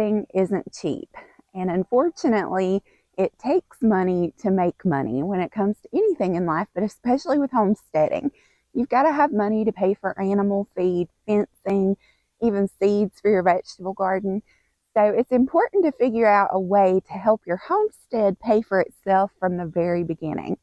homesteading isn't cheap, and unfortunately, it takes money to make money when it comes to anything in life, but especially with homesteading. You've got to have money to pay for animal feed, fencing, even seeds for your vegetable garden. So it's important to figure out a way to help your homestead pay for itself from the very beginning.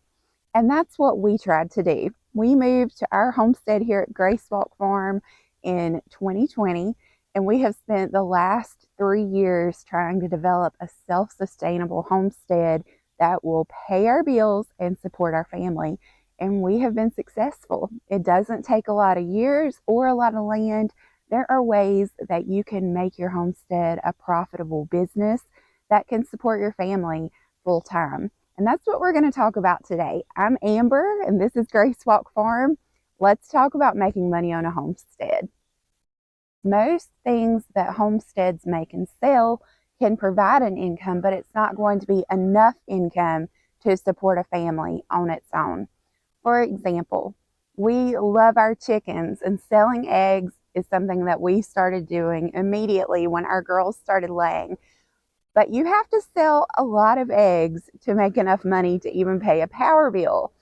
And that's what we tried to do. We moved to our homestead here at Grace Walk Farm in 2020, and we have spent the last 3 years trying to develop a self-sustainable homestead that will pay our bills and support our family. And we have been successful. It doesn't take a lot of years or a lot of land. There are ways that you can make your homestead a profitable business that can support your family full time. And that's what we're going to talk about today. I'm Amber, and this is Grace Walk Farm. Let's talk about making money on a homestead. Most things that homesteads make and sell can provide an income, but it's not going to be enough income to support a family on its own. For example, we love our chickens, and selling eggs is something that we started doing immediately when our girls started laying. But you have to sell a lot of eggs to make enough money to even pay a power bill.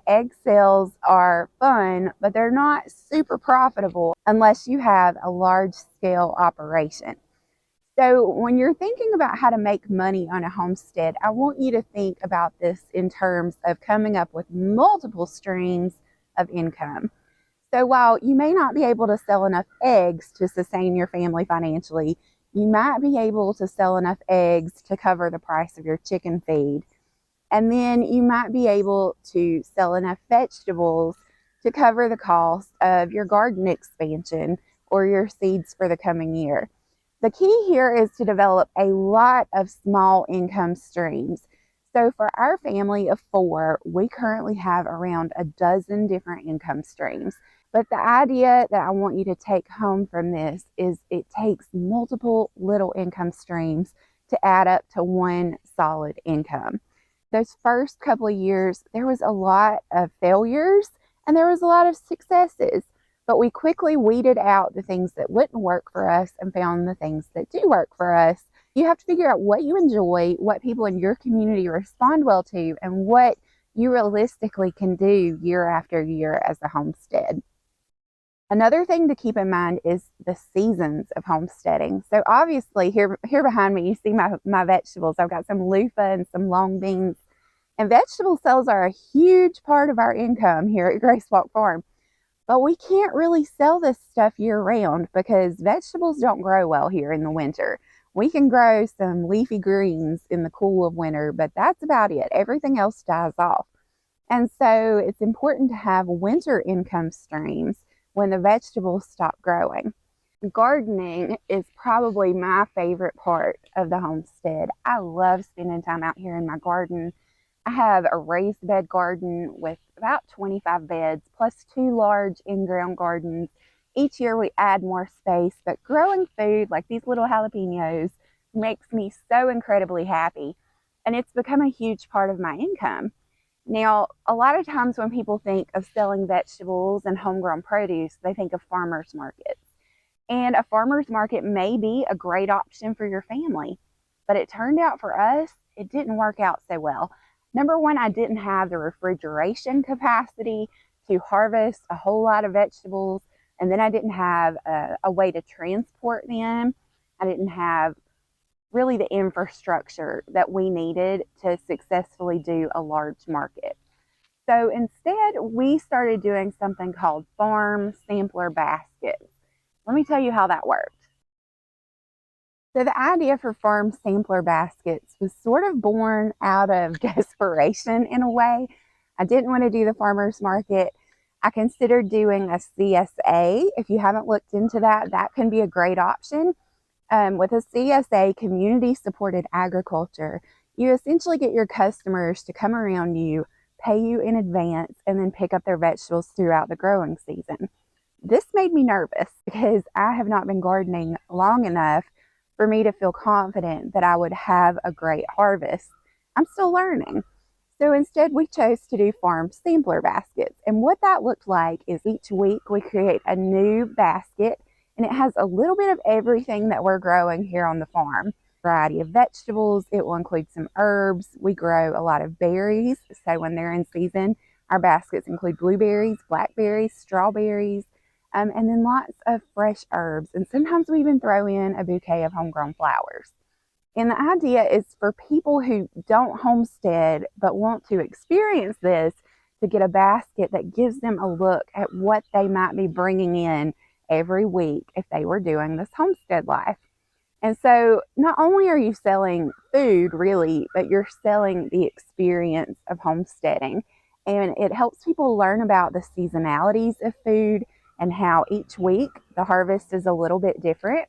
Egg sales are fun, but they're not super profitable unless you have a large scale operation. So when you're thinking about how to make money on a homestead, I want you to think about this in terms of coming up with multiple streams of income. So while you may not be able to sell enough eggs to sustain your family financially, you might be able to sell enough eggs to cover the price of your chicken feed. And then you might be able to sell enough vegetables to cover the cost of your garden expansion or your seeds for the coming year. The key here is to develop a lot of small income streams. So for our family of 4, we currently have around a dozen different income streams. But the idea that I want you to take home from this is it takes multiple little income streams to add up to one solid income. Those first couple of years, there was a lot of failures and there was a lot of successes, but we quickly weeded out the things that wouldn't work for us and found the things that do work for us. You have to figure out what you enjoy, what people in your community respond well to, and what you realistically can do year after year as a homestead. Another thing to keep in mind is the seasons of homesteading. So obviously here behind me, you see my vegetables. I've got some loofah and some long beans. And vegetable sales are a huge part of our income here at Grace Walk Farm. But we can't really sell this stuff year round because vegetables don't grow well here in the winter. We can grow some leafy greens in the cool of winter, but that's about it. Everything else dies off. And so it's important to have winter income streams when the vegetables stop growing. Gardening is probably my favorite part of the homestead. I love spending time out here in my garden. I have a raised bed garden with about 25 beds, plus 2 large in-ground gardens. Each year we add more space, but growing food like these little jalapenos makes me so incredibly happy. And it's become a huge part of my income. Now, a lot of times when people think of selling vegetables and homegrown produce, they think of farmers markets. And a farmers market may be a great option for your family, but it turned out for us, it didn't work out so well. Number one, I didn't have the refrigeration capacity to harvest a whole lot of vegetables, and then I didn't have a way to transport them. I didn't have really the infrastructure that we needed to successfully do a large market. So instead, we started doing something called farm sampler baskets. Let me tell you how that worked. So the idea for farm sampler baskets was sort of born out of desperation in a way. I didn't want to do the farmer's market. I considered doing a CSA. If you haven't looked into that, that can be a great option. With a CSA, community supported agriculture, you essentially get your customers to come around you, pay you in advance, and then pick up their vegetables throughout the growing season. This made me nervous because I have not been gardening long enough for me to feel confident that I would have a great harvest. I'm still learning. So instead, we chose to do farm sampler baskets. And what that looked like is each week we create a new basket, and it has a little bit of everything that we're growing here on the farm. Variety of vegetables. It will include some herbs. We grow a lot of berries, so when they're in season, our baskets include blueberries, blackberries, strawberries, and then lots of fresh herbs. And sometimes we even throw in a bouquet of homegrown flowers. And the idea is for people who don't homestead but want to experience this to get a basket that gives them a look at what they might be bringing in every week if they were doing this homestead life. And so not only are you selling food really, but you're selling the experience of homesteading. And it helps people learn about the seasonalities of food and how each week the harvest is a little bit different.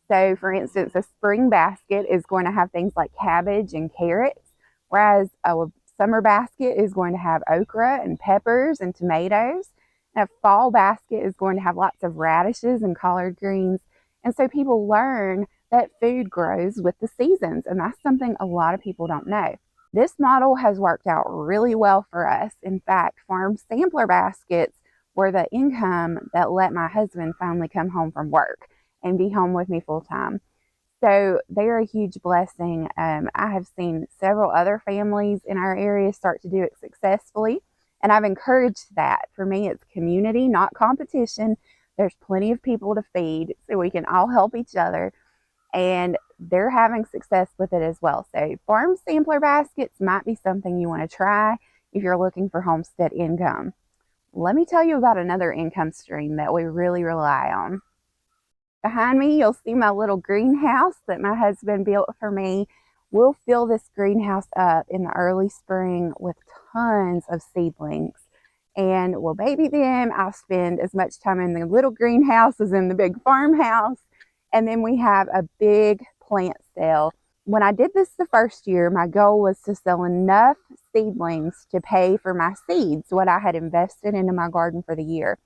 So for instance, a spring basket is going to have things like cabbage and carrots, whereas a summer basket is going to have okra and peppers and tomatoes. And a fall basket is going to have lots of radishes and collard greens. And so people learn that food grows with the seasons, and that's something a lot of people don't know. This model has worked out really well for us. In fact, farm sampler baskets were the income that let my husband finally come home from work and be home with me full time. So they're a huge blessing. I have seen several other families in our area start to do it successfully, and I've encouraged that. For me, it's community, not competition. There's plenty of people to feed, so we can all help each other, and they're having success with it as well. So farm sampler baskets might be something you want to try if you're looking for homestead income. Let me tell you about another income stream that we really rely on. Behind me, you'll see my little greenhouse that my husband built for me. We'll fill this greenhouse up in the early spring with tons of seedlings, and we'll baby them. I'll spend as much time in the little greenhouse as in the big farmhouse. And then we have a big plant sale. When I did this the first year, my goal was to sell enough seedlings to pay for my seeds, what I had invested into my garden for the year.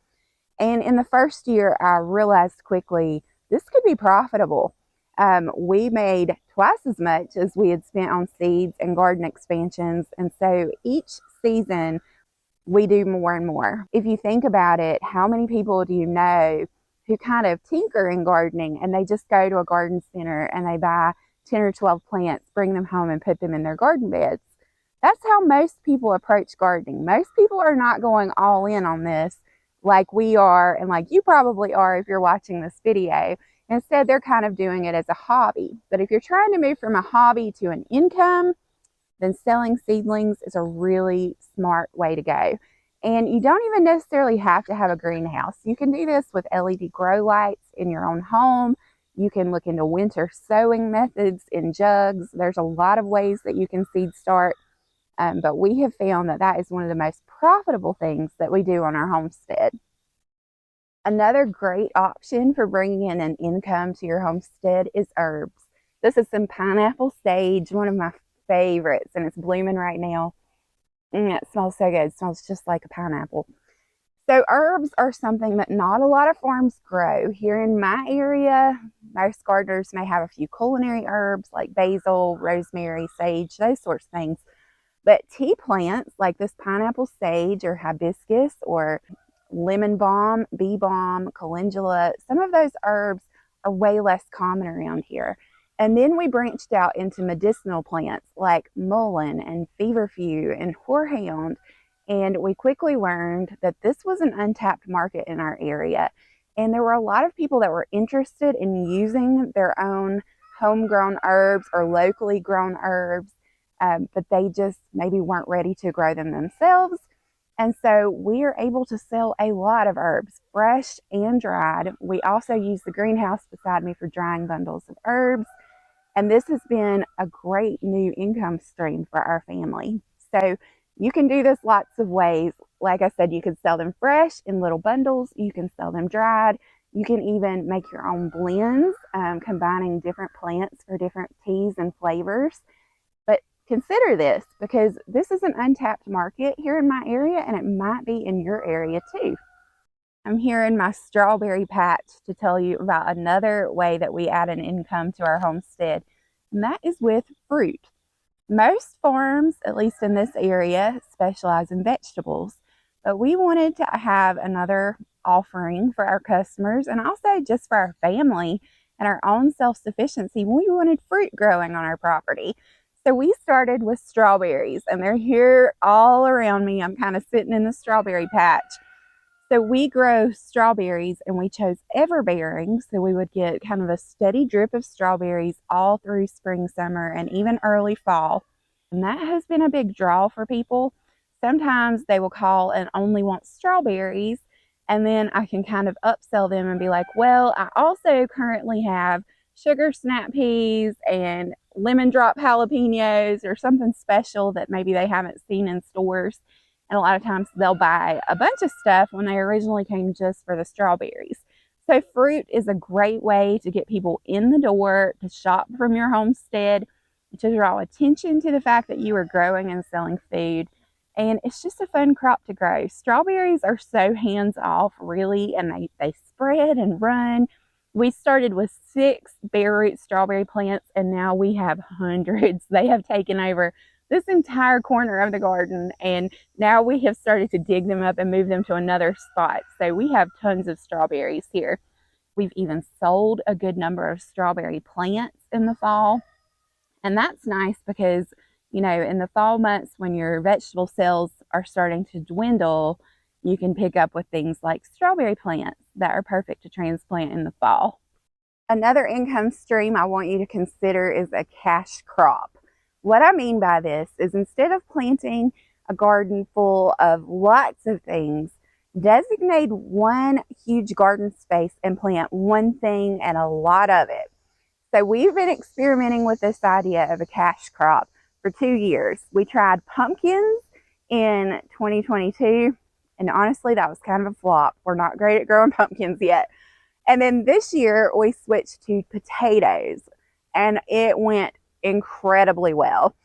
And in the first year, I realized quickly this could be profitable. We made twice as much as we had spent on seeds and garden expansions. And so each season, we do more and more. If you think about it, how many people do you know who kind of tinker in gardening, and they just go to a garden center and they buy 10 or 12 plants, bring them home and put them in their garden beds? That's how most people approach gardening. Most people are not going all in on this like we are, and like you probably are if you're watching this video. Instead, they're kind of doing it as a hobby. But if you're trying to move from a hobby to an income, then selling seedlings is a really smart way to go. And you don't even necessarily have to have a greenhouse. You can do this with LED grow lights in your own home. You can look into winter sowing methods in jugs. There's a lot of ways that you can seed start. But we have found that that is one of the most profitable things that we do on our homestead. Another great option for bringing in an income to your homestead is herbs. This is some pineapple sage, one of my favorites, and it's blooming right now. It smells so good. It smells just like a pineapple. So herbs are something that not a lot of farms grow. Here in my area, most gardeners may have a few culinary herbs like basil, rosemary, sage, those sorts of things. But tea plants like this pineapple sage or hibiscus or lemon balm, bee balm, calendula, some of those herbs are way less common around here. And then we branched out into medicinal plants like mullein and feverfew and horehound. And we quickly learned that this was an untapped market in our area. And there were a lot of people that were interested in using their own homegrown herbs or locally grown herbs, but they just maybe weren't ready to grow them themselves. And so we are able to sell a lot of herbs, fresh and dried. We also use the greenhouse beside me for drying bundles of herbs. And this has been a great new income stream for our family. So you can do this lots of ways. Like I said, you can sell them fresh in little bundles. You can sell them dried. You can even make your own blends, combining different plants for different teas and flavors. But consider this, because this is an untapped market here in my area, and it might be in your area too. I'm here in my strawberry patch to tell you about another way that we add an income to our homestead, and that is with fruit. Most farms, at least in this area, specialize in vegetables, but we wanted to have another offering for our customers and also just for our family and our own self-sufficiency. We wanted fruit growing on our property. So we started with strawberries, and they're here all around me. I'm kind of sitting in the strawberry patch. So we grow strawberries, and we chose everbearing, so we would get kind of a steady drip of strawberries all through spring, summer, and even early fall. And that has been a big draw for people. Sometimes they will call and only want strawberries, and then I can kind of upsell them and be like, well, I also currently have sugar snap peas and lemon drop jalapenos or something special that maybe they haven't seen in stores. And a lot of times they'll buy a bunch of stuff when they originally came just for the strawberries. So fruit is a great way to get people in the door, to shop from your homestead, to draw attention to the fact that you are growing and selling food. And it's just a fun crop to grow. Strawberries are so hands-off, really, and they spread and run. We started with 6 bare root strawberry plants, and now we have hundreds. They have taken over this entire corner of the garden, and now we have started to dig them up and move them to another spot. So we have tons of strawberries here. We've even sold a good number of strawberry plants in the fall. And that's nice because, you know, in the fall months when your vegetable sales are starting to dwindle, you can pick up with things like strawberry plants that are perfect to transplant in the fall. Another income stream I want you to consider is a cash crop. What I mean by this is, instead of planting a garden full of lots of things, designate one huge garden space and plant one thing and a lot of it. So we've been experimenting with this idea of a cash crop for 2 years. We tried pumpkins in 2022, and honestly, that was kind of a flop. We're not great at growing pumpkins yet. And then this year we switched to potatoes, and it went incredibly well.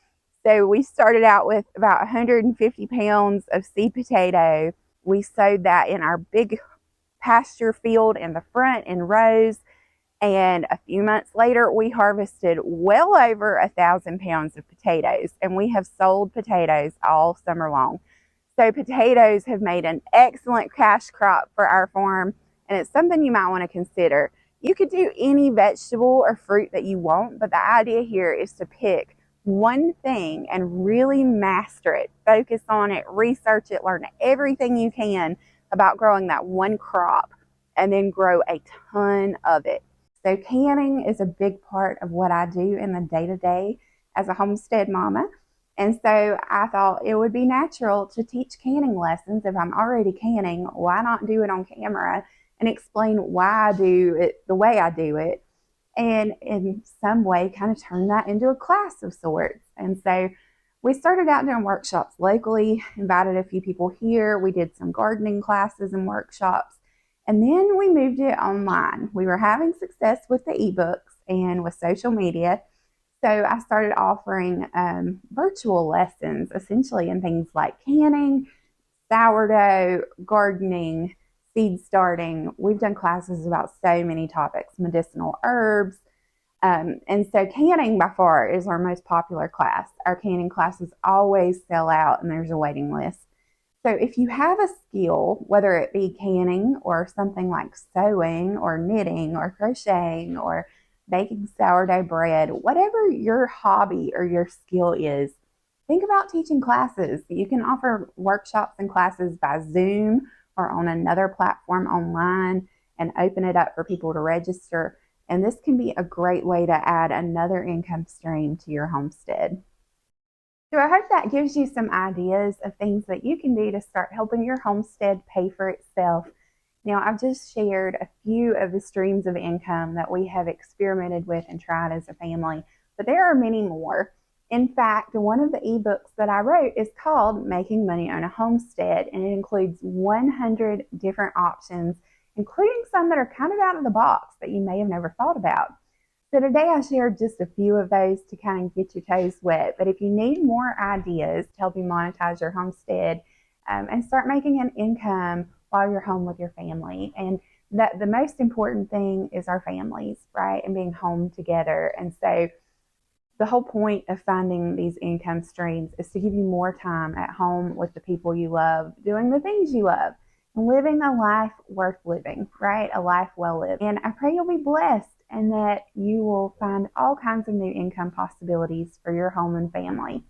So we started out with about 150 pounds of seed potato. We sowed that in our big pasture field in the front in rows. And a few months later, we harvested well over 1,000 pounds of potatoes, and we have sold potatoes all summer long. So potatoes have made an excellent cash crop for our farm, and it's something you might want to consider. You could do any vegetable or fruit that you want, but the idea here is to pick one thing and really master it, focus on it, research it, learn everything you can about growing that one crop, and then grow a ton of it. So canning is a big part of what I do in the day-to-day as a homestead mama. And so I thought it would be natural to teach canning lessons. If I'm already canning, why not do it on camera and explain why I do it the way I do it, and in some way kind of turn that into a class of sorts. And so we started out doing workshops locally, invited a few people here. We did some gardening classes and workshops, and then we moved it online. We were having success with the ebooks and with social media. So I started offering virtual lessons, essentially in things like canning, sourdough, gardening, seed starting. We've done classes about so many topics, medicinal herbs. And so canning by far is our most popular class. Our canning classes always sell out, and there's a waiting list. So if you have a skill, whether it be canning or something like sewing or knitting or crocheting or baking sourdough bread, whatever your hobby or your skill is, think about teaching classes. You can offer workshops and classes by Zoom or on another platform online and open it up for people to register. And this can be a great way to add another income stream to your homestead. So I hope that gives you some ideas of things that you can do to start helping your homestead pay for itself. Now, I've just shared a few of the streams of income that we have experimented with and tried as a family, but there are many more. In fact, one of the ebooks that I wrote is called Making Money on a Homestead, and it includes 100 different options, including some that are kind of out of the box that you may have never thought about. So today I shared just a few of those to kind of get your toes wet, but if you need more ideas to help you monetize your homestead and start making an income while you're home with your family, and that the most important thing is our families, right, and being home together. And so the whole point of finding these income streams is to give you more time at home with the people you love, doing the things you love. living a life worth living, right? A life well lived. And I pray you'll be blessed and that you will find all kinds of new income possibilities for your home and family.